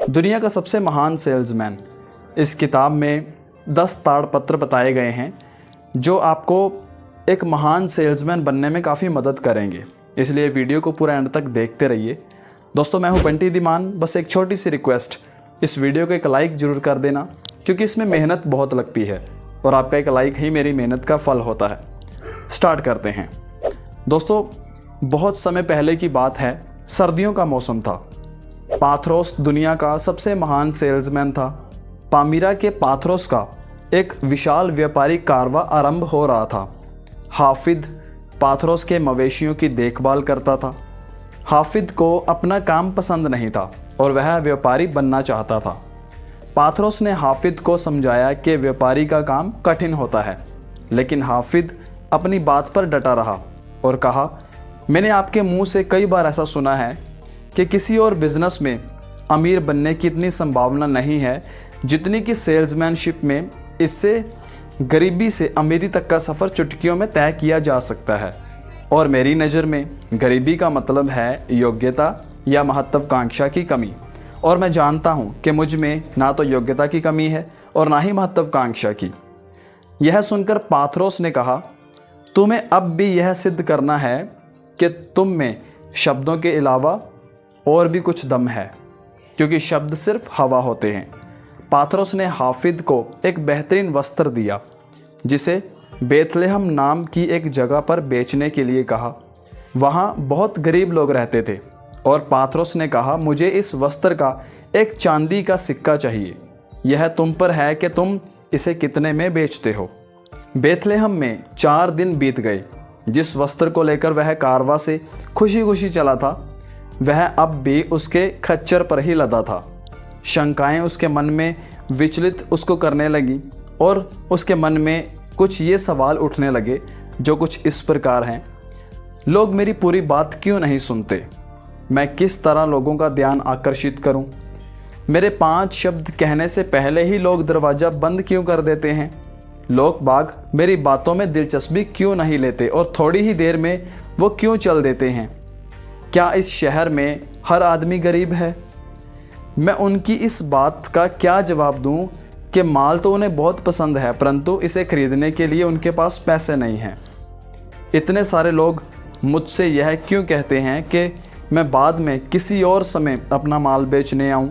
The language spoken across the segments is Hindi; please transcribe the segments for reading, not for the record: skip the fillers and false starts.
दुनिया का सबसे महान सेल्समैन। इस किताब में 10 ताड़पत्र बताए गए हैं जो आपको एक महान सेल्समैन बनने में काफ़ी मदद करेंगे। इसलिए वीडियो को पूरा एंड तक देखते रहिए। दोस्तों, मैं हूं बंटी धीमान। बस एक छोटी सी रिक्वेस्ट, इस वीडियो को एक लाइक ज़रूर कर देना, क्योंकि इसमें मेहनत बहुत लगती है और आपका एक लाइक ही मेरी मेहनत का फल होता है। स्टार्ट करते हैं। दोस्तों, बहुत समय पहले की बात है। सर्दियों का मौसम था। पाथरोस दुनिया का सबसे महान सेल्समैन था। पामीरा के पाथरोस का एक विशाल व्यापारिक कारवां आरंभ हो रहा था। हाफिद पाथरोस के मवेशियों की देखभाल करता था। हाफिद को अपना काम पसंद नहीं था और वह व्यापारी बनना चाहता था। पाथरोस ने हाफिद को समझाया कि व्यापारी का काम कठिन होता है, लेकिन हाफिद अपनी बात पर डटा रहा और कहा, मैंने आपके मुंह से कई बार ऐसा सुना है कि किसी और बिजनेस में अमीर बनने की इतनी संभावना नहीं है जितनी कि सेल्समैनशिप में। इससे गरीबी से अमीरी तक का सफ़र चुटकियों में तय किया जा सकता है। और मेरी नज़र में गरीबी का मतलब है योग्यता या महत्वाकांक्षा की कमी। और मैं जानता हूँ कि मुझ में ना तो योग्यता की कमी है और ना ही महत्वाकांक्षा की। यह सुनकर पाथरोस ने कहा, तुम्हें अब भी यह सिद्ध करना है कि तुम में शब्दों के अलावा और भी कुछ दम है, क्योंकि शब्द सिर्फ हवा होते हैं। पाथरोस ने हाफिद को एक बेहतरीन वस्त्र दिया, जिसे बेथलेहम नाम की एक जगह पर बेचने के लिए कहा। वहाँ बहुत गरीब लोग रहते थे और पाथरोस ने कहा, मुझे इस वस्त्र का एक चांदी का सिक्का चाहिए। यह तुम पर है कि तुम इसे कितने में बेचते हो। बेथलेहम में 4 दिन बीत गए। जिस वस्त्र को लेकर वह कारवां से खुशी खुशी चला था, वह अब भी उसके खच्चर पर ही लदा था। शंकाएं उसके मन में विचलित उसको करने लगी और उसके मन में कुछ ये सवाल उठने लगे जो कुछ इस प्रकार हैं। लोग मेरी पूरी बात क्यों नहीं सुनते? मैं किस तरह लोगों का ध्यान आकर्षित करूं? मेरे 5 शब्द कहने से पहले ही लोग दरवाज़ा बंद क्यों कर देते हैं? लोग बाग मेरी बातों में दिलचस्पी क्यों नहीं लेते और थोड़ी ही देर में वो क्यों चल देते हैं? क्या इस शहर में हर आदमी गरीब है? मैं उनकी इस बात का क्या जवाब दूं कि माल तो उन्हें बहुत पसंद है, परंतु इसे खरीदने के लिए उनके पास पैसे नहीं हैं। इतने सारे लोग मुझसे यह क्यों कहते हैं कि मैं बाद में किसी और समय अपना माल बेचने आऊं?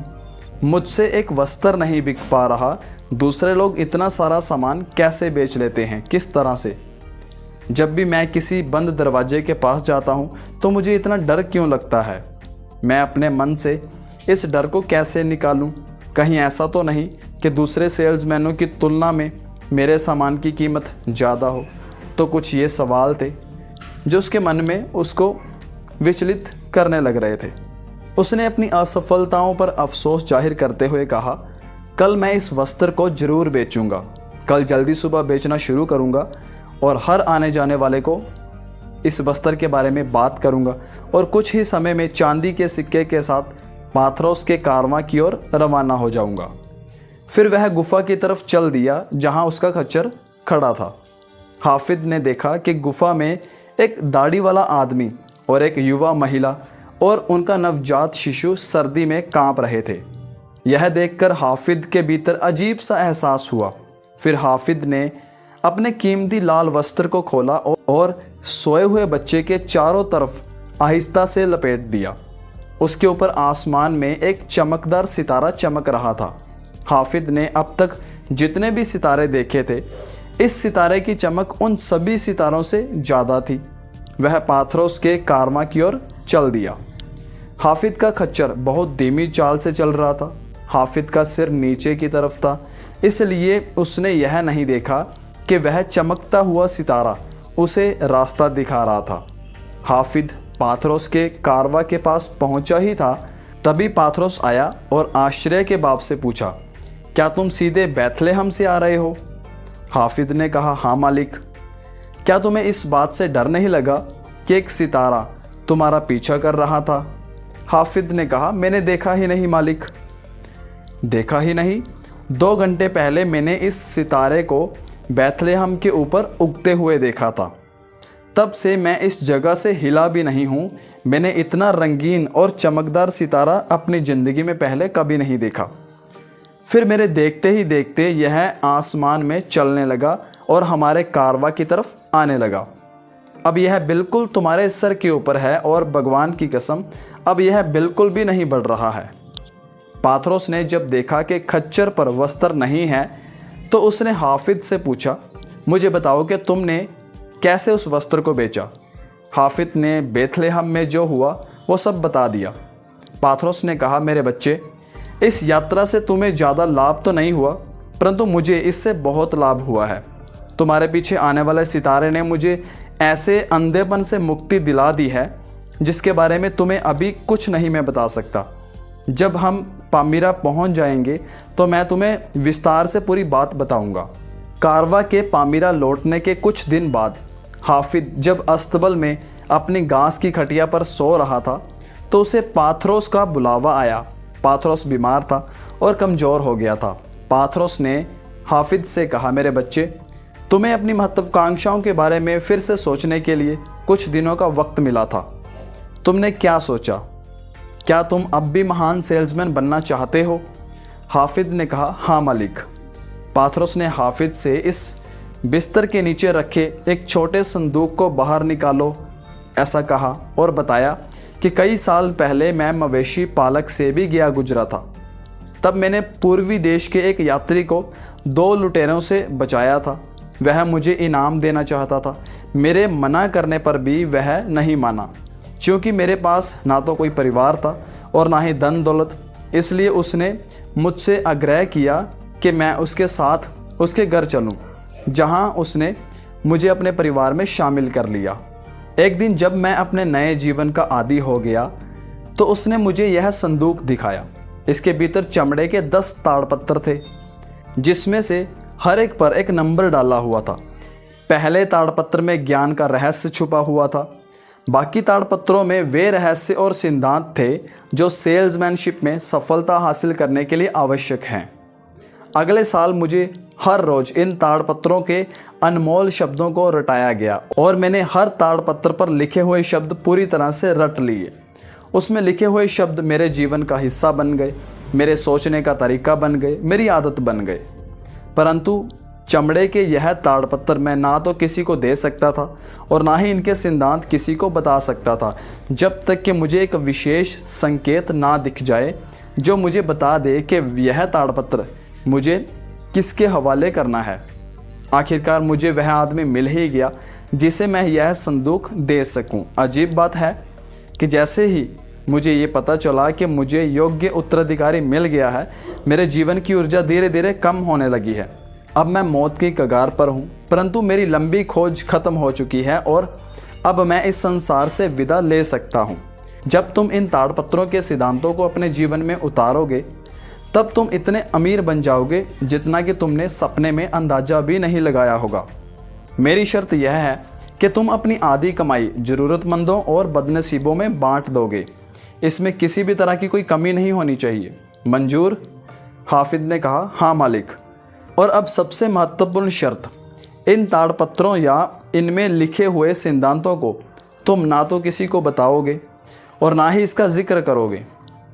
मुझसे एक वस्त्र नहीं बिक पा रहा, दूसरे लोग इतना सारा सामान कैसे बेच लेते हैं? किस तरह से? जब भी मैं किसी बंद दरवाजे के पास जाता हूँ तो मुझे इतना डर क्यों लगता है? मैं अपने मन से इस डर को कैसे निकालूं? कहीं ऐसा तो नहीं कि दूसरे सेल्समैनों की तुलना में मेरे सामान की कीमत ज़्यादा हो? तो कुछ ये सवाल थे जो उसके मन में उसको विचलित करने लग रहे थे। उसने अपनी असफलताओं पर अफसोस जाहिर करते हुए कहा, कल मैं इस वस्त्र को जरूर बेचूंगा। कल जल्दी सुबह बेचना शुरू करूंगा और हर आने जाने वाले को इस वस्त्र के बारे में बात करूंगा और कुछ ही समय में चांदी के सिक्के के साथ पाथरोस के कारवां की ओर रवाना हो जाऊंगा। फिर वह गुफा की तरफ चल दिया जहां उसका खच्चर खड़ा था। हाफिद ने देखा कि गुफा में एक दाढ़ी वाला आदमी और एक युवा महिला और उनका नवजात शिशु सर्दी में कांप रहे थे। यह देखकर हाफिद के भीतर अजीब सा एहसास हुआ। फिर हाफिद ने अपने कीमती लाल वस्त्र को खोला और सोए हुए बच्चे के चारों तरफ आहिस्ता से लपेट दिया। उसके ऊपर आसमान में एक चमकदार सितारा चमक रहा था। हाफिद ने अब तक जितने भी सितारे देखे थे, इस सितारे की चमक उन सभी सितारों से ज़्यादा थी। वह पाथरोस के कारवां की ओर चल दिया। हाफिद का खच्चर बहुत धीमी चाल से चल रहा था। हाफिद का सिर नीचे की तरफ था, इसलिए उसने यह नहीं देखा कि वह चमकता हुआ सितारा उसे रास्ता दिखा रहा था। हाफिद पाथरोस के कारवां के पास पहुंचा ही था, तभी पाथरोस आया और आश्चर्य के बाप से पूछा, क्या तुम सीधे बेथलेहम से आ रहे हो? हाफिद ने कहा, हाँ मालिक। क्या तुम्हें इस बात से डर नहीं लगा कि एक सितारा तुम्हारा पीछा कर रहा था? हाफिद ने कहा, मैंने देखा ही नहीं मालिक। देखा ही नहीं? 2 घंटे पहले मैंने इस सितारे को बेथलेहम के ऊपर उगते हुए देखा था। तब से मैं इस जगह से हिला भी नहीं हूँ। मैंने इतना रंगीन और चमकदार सितारा अपनी ज़िंदगी में पहले कभी नहीं देखा। फिर मेरे देखते ही देखते यह आसमान में चलने लगा और हमारे कारवा की तरफ आने लगा। अब यह बिल्कुल तुम्हारे सर के ऊपर है और भगवान की कसम अब यह बिल्कुल भी नहीं बढ़ रहा है। पाथरोस ने जब देखा कि खच्चर पर वस्त्र नहीं है तो उसने हाफिज से पूछा, मुझे बताओ कि तुमने कैसे उस वस्त्र को बेचा। हाफिज ने बेथलेहम में जो हुआ वो सब बता दिया। पाथरोस ने कहा, मेरे बच्चे, इस यात्रा से तुम्हें ज़्यादा लाभ तो नहीं हुआ, परंतु मुझे इससे बहुत लाभ हुआ है। तुम्हारे पीछे आने वाले सितारे ने मुझे ऐसे अंधेपन से मुक्ति दिला दी है जिसके बारे में तुम्हें अभी कुछ नहीं मैं बता सकता। जब हम पामीरा पहुंच जाएंगे तो मैं तुम्हें विस्तार से पूरी बात बताऊंगा। कारवा के पामीरा लौटने के कुछ दिन बाद हाफिज जब अस्तबल में अपनी घास की खटिया पर सो रहा था तो उसे पाथरोस का बुलावा आया। पाथरोस बीमार था और कमज़ोर हो गया था। पाथरोस ने हाफिज से कहा, मेरे बच्चे, तुम्हें अपनी महत्वाकांक्षाओं के बारे में फिर से सोचने के लिए कुछ दिनों का वक्त मिला था। तुमने क्या सोचा? क्या तुम अब भी महान सेल्समैन बनना चाहते हो? हाफिज ने कहा, हाँ मालिक। पाथरोस ने हाफिज से इस बिस्तर के नीचे रखे एक छोटे संदूक को बाहर निकालो ऐसा कहा और बताया कि कई साल पहले मैं मवेशी पालक से भी गया गुजरा था। तब मैंने पूर्वी देश के एक यात्री को 2 लुटेरों से बचाया था। वह मुझे इनाम देना चाहता था। मेरे मना करने पर भी वह नहीं माना, क्योंकि मेरे पास ना तो कोई परिवार था और ना ही धन दौलत। इसलिए उसने मुझसे आग्रह किया कि मैं उसके साथ उसके घर चलूं, जहां उसने मुझे अपने परिवार में शामिल कर लिया। एक दिन जब मैं अपने नए जीवन का आदी हो गया तो उसने मुझे यह संदूक दिखाया। इसके भीतर चमड़े के 10 ताड़पत्र थे, जिसमें से हर एक पर एक नंबर डाला हुआ था। पहले ताड़पत्र में ज्ञान का रहस्य छुपा हुआ था। बाकी ताड़पत्रों में वे रहस्य और सिद्धांत थे जो सेल्समैनशिप में सफलता हासिल करने के लिए आवश्यक हैं। अगले साल मुझे हर रोज इन ताड़पत्रों के अनमोल शब्दों को रटाया गया और मैंने हर ताड़पत्र पर लिखे हुए शब्द पूरी तरह से रट लिए। उसमें लिखे हुए शब्द मेरे जीवन का हिस्सा बन गए, मेरे सोचने का तरीका बन गए, मेरी आदत बन गए। परंतु चमड़े के यह ताड़पत्र मैं ना तो किसी को दे सकता था और ना ही इनके सिद्धांत किसी को बता सकता था, जब तक कि मुझे एक विशेष संकेत ना दिख जाए जो मुझे बता दे कि यह ताड़पत्र मुझे किसके हवाले करना है। आखिरकार मुझे वह आदमी मिल ही गया जिसे मैं यह संदूक दे सकूं। अजीब बात है कि जैसे ही मुझे ये पता चला कि मुझे योग्य उत्तराधिकारी मिल गया है, मेरे जीवन की ऊर्जा धीरे धीरे कम होने लगी है। अब मैं मौत की कगार पर हूँ, परंतु मेरी लंबी खोज खत्म हो चुकी है और अब मैं इस संसार से विदा ले सकता हूँ। जब तुम इन ताड़पत्रों के सिद्धांतों को अपने जीवन में उतारोगे तब तुम इतने अमीर बन जाओगे जितना कि तुमने सपने में अंदाजा भी नहीं लगाया होगा। मेरी शर्त यह है कि तुम अपनी आधी कमाई ज़रूरतमंदों और बदनसीबों में बांट दोगे। इसमें किसी भी तरह की कोई कमी नहीं होनी चाहिए। मंजूर? हाफिज ने कहा, हाँ मालिक। और अब सबसे महत्वपूर्ण शर्त, इन ताड़पत्रों या इनमें लिखे हुए सिद्धांतों को तुम ना तो किसी को बताओगे और ना ही इसका जिक्र करोगे।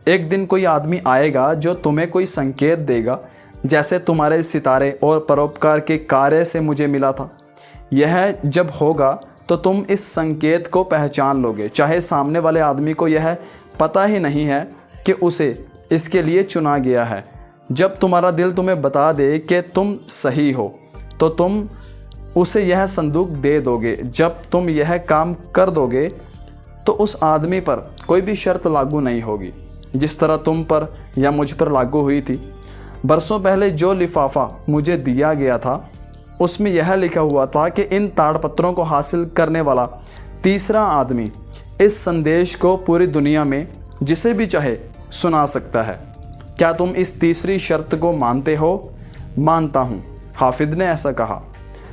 एक दिन कोई आदमी आएगा जो तुम्हें कोई संकेत देगा, जैसे तुम्हारे सितारे और परोपकार के कार्य से मुझे मिला था। यह जब होगा तो तुम इस संकेत को पहचान लोगे, चाहे सामने वाले आदमी को यह पता ही नहीं है कि उसे इसके लिए चुना गया है। जब तुम्हारा दिल तुम्हें बता दे कि तुम सही हो तो तुम उसे यह संदूक दे दोगे। जब तुम यह काम कर दोगे तो उस आदमी पर कोई भी शर्त लागू नहीं होगी, जिस तरह तुम पर या मुझ पर लागू हुई थी। बरसों पहले जो लिफाफा मुझे दिया गया था उसमें यह लिखा हुआ था कि इन ताड़पत्रों को हासिल करने वाला तीसरा आदमी इस संदेश को पूरी दुनिया में जिसे भी चाहे सुना सकता है। क्या तुम इस तीसरी शर्त को मानते हो? मानता हूँ, हाफिज ने ऐसा कहा।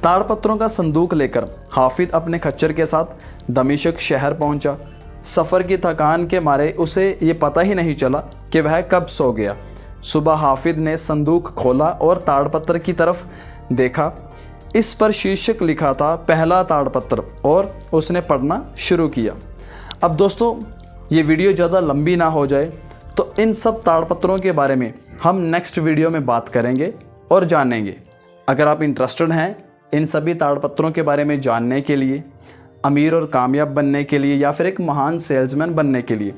ताड़पत्रों का संदूक लेकर हाफिज अपने खच्चर के साथ दमिश्क शहर पहुंचा। सफ़र की थकान के मारे उसे ये पता ही नहीं चला कि वह कब सो गया। सुबह हाफिज ने संदूक खोला और ताड़पत्र की तरफ देखा। इस पर शीर्षक लिखा था पहला ताड़पत्र और उसने पढ़ना शुरू किया। अब दोस्तों ये वीडियो ज़्यादा लंबी ना हो जाए तो इन सब ताड़पत्रों के बारे में हम नेक्स्ट वीडियो में बात करेंगे और जानेंगे। अगर आप इंटरेस्टेड हैं इन सभी ताड़पत्रों के बारे में जानने के लिए, अमीर और कामयाब बनने के लिए या फिर एक महान सेल्समैन बनने के लिए,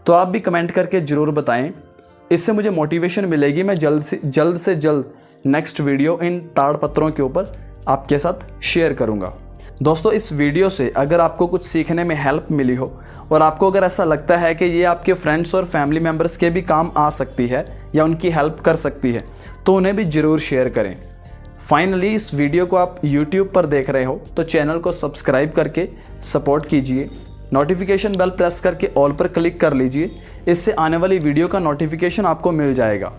तो आप भी कमेंट करके ज़रूर बताएं। इससे मुझे मोटिवेशन मिलेगी। मैं जल्द से जल्द नेक्स्ट वीडियो इन ताड़पत्रों के ऊपर आपके साथ शेयर करूंगा। दोस्तों इस वीडियो से अगर आपको कुछ सीखने में हेल्प मिली हो और आपको अगर ऐसा लगता है कि ये आपके फ्रेंड्स और फैमिली मेम्बर्स के भी काम आ सकती है या उनकी हेल्प कर सकती है, तो उन्हें भी ज़रूर शेयर करें। फाइनली इस वीडियो को आप YouTube पर देख रहे हो तो चैनल को सब्सक्राइब करके सपोर्ट कीजिए। नोटिफिकेशन बेल प्रेस करके ऑल पर क्लिक कर लीजिए। इससे आने वाली वीडियो का नोटिफिकेशन आपको मिल जाएगा।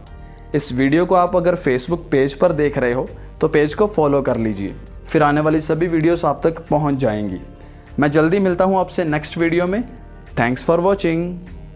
इस वीडियो को आप अगर फेसबुक पेज पर देख रहे हो तो पेज को फॉलो कर लीजिए, फिर आने वाली सभी वीडियोस आप तक पहुंच जाएंगी। मैं जल्दी मिलता हूं आपसे नेक्स्ट वीडियो में। Thanks for watching.